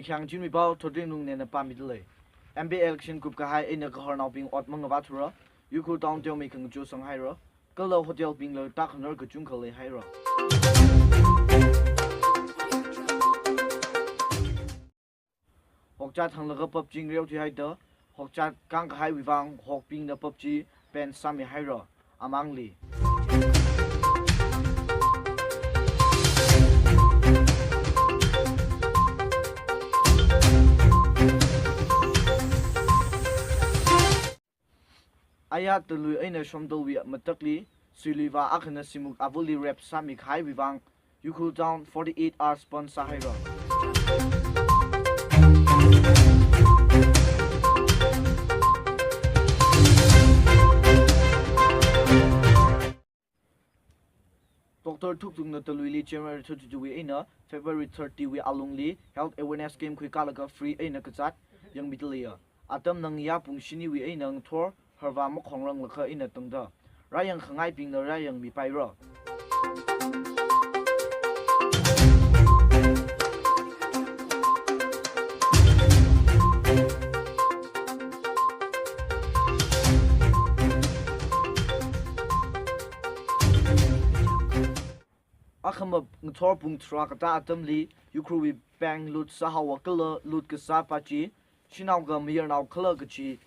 Themreishang Horam Thotrin Lungleng pame dalei. MB election group ka hai ina ka hornau ping ot mang ba thura. Yuku down teo me NgayuRsung hai ro. Kalo hotel ping lo tak ner ka chung khale hai ro. Hokchat hang laga pop jing reu thi hai da. Hokchat kang ka hai wivang hok ping na pop ji pen sami hai ro. Amang li. Ayat telui aina shomdolwi matakli Suliva akhana simuk avuli rep samik hai wivang Yuku down 48 hours pon sahira. Dr. Tuktung na telui li January 32 we aina February 30 we alungli health awareness game khui kalaga free aina kachat yang mitlia atam nang ya pung shini we aina ng thor Harva mok hongrang lakha ina tungda rayang khangai ping na rayang mi pai ro akhama ngthor pung thra kata atamli yukruwi bang lut sahawa kala lut ka sa pachi shinaw ga mir naw khala gachi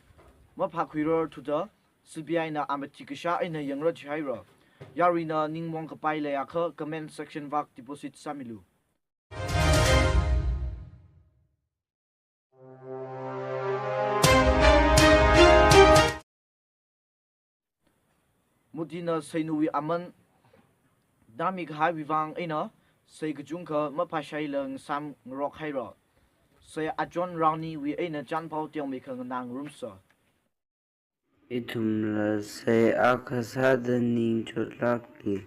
ma phakhuirer thuda CBI na amatikisha ina yangra chaira yarina ningmong ka pai le akha comment section vak deposit samilu mutina sainuwi aman damik hai wivang ina sei gujungka ma phashai lang sam rock haira sei ajon rauni wi ina janpau tiang mi khang nang rumsa Itumla say akasadani chotlaki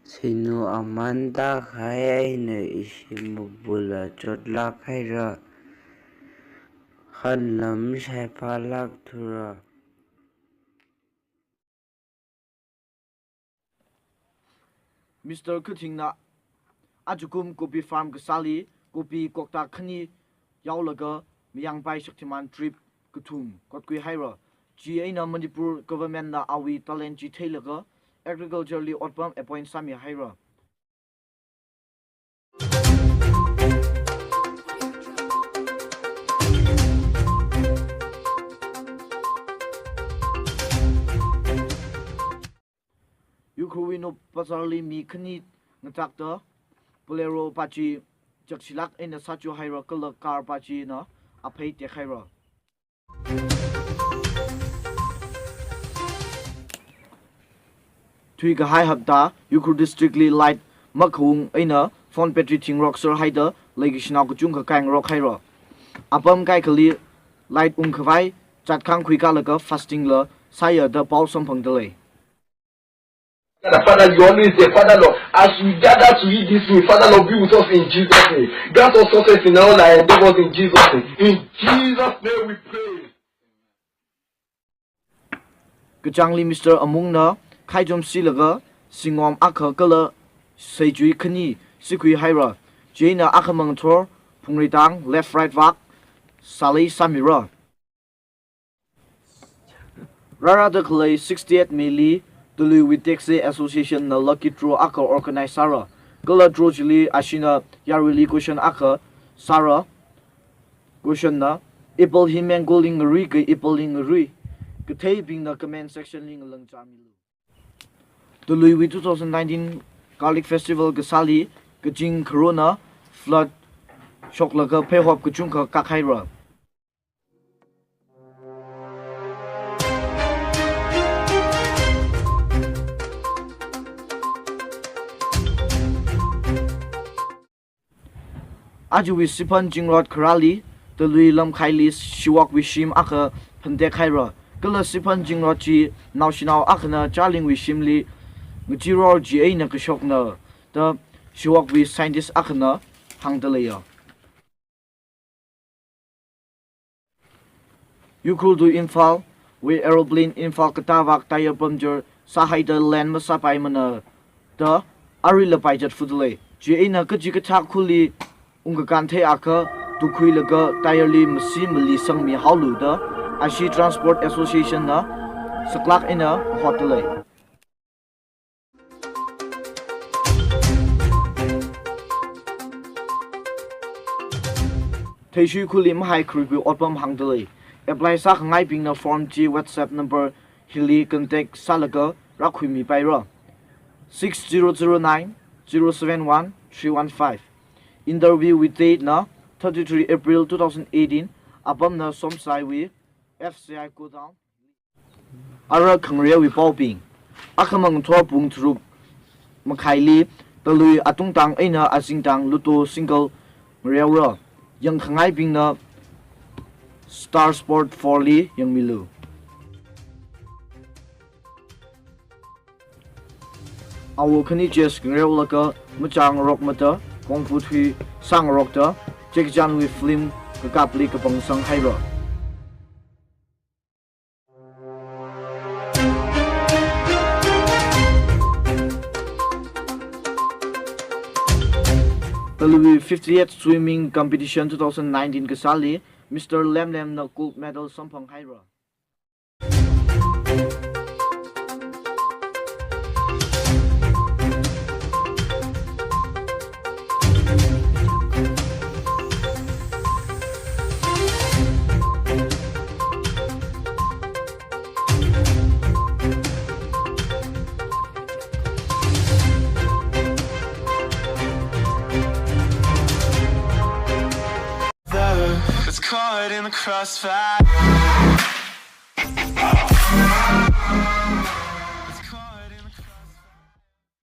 sinu amanda kaya na isimubula chotlakaira khanlam say palak thura Mr. Kutingna ajukum kopi farm kasali kopi kokta khani yaulaga miyang pai shaktiman trip kutum kotkui haira GA na Manipur government na awi talent ji thailaga agriculturally otpam appoint sami haira Yukruwi no pasarli mi khani ngatakta bolero pachi jaksilak ina sachu haira kala car pachi na aphai te khaira Tui ga hai hapta Yukru districtly light makhung aina phone petri thing rock sir haida legishna ku chung ka kang rock haira apam kai khali light khwai chat khang khui ka laga fasting la saya da paul samphang dalei Father, you always say, Father Lord, as we gather to eat this food, Father Lord, be with us in Jesus' name. Grant us success in all our endeavors in Jesus' name. In Jesus' name we pray. Kachangli Mr. Amung na khaijom silaga singom akha kala seijui khani sikui haira jina akhamang thor phungritang left right wak sali samira rara the clay 68 mili Tului with Taxi Association na lucky draw aka organize Sara kala draw jili ashina yarili question aka Sara question na ipol himeng goling ri ke ipoling ri Kathai being the comment section ling lang chamilu. The Louis 2019 Garlic Festival Gasali Kajing Corona Flood Shock Laga Pehop Kachunka Kakaira. Ajuwi Sipan Jingrod Karali, the Louis Lemchui Shiwak Wishim Aka Pandekaira. Kala sipan jingrochi now shinao akana charling with shimli Ngajiro GA na kashokna the shiwak with scientist akana hang dalei Yukul do infal with aeroplane infal katavak tire puncture sahaida land masapai mana the arila paijat fudale GA na kajika takuli unga kante aka tu khui laga tirely masi mali sang mi haulu da ashi transport association na saklak ina hotelai Thaishu khulim hai khribu opam hangdalai apply sa ngai ping na form G WhatsApp number hili contact salaga rakhui mi paira 6009 071 315 interview with date na 33 April 2018 apam na somsai wi FCI go down ara khangria wi pawping akhamang thwa pung thrup makhaili talui atung tang aina asing tang luto single riawra yang khangai ping na Star Sport 4 li yang milu awo khani jes ngrew laka machang rock mata kongfu thui sang rock ta jekjan wi film ka kapli ka pang sang haira Talui 58th swimming competition 2019 kasali Mr. Lemlem na gold medal sampang haira It's caught in the crossfire.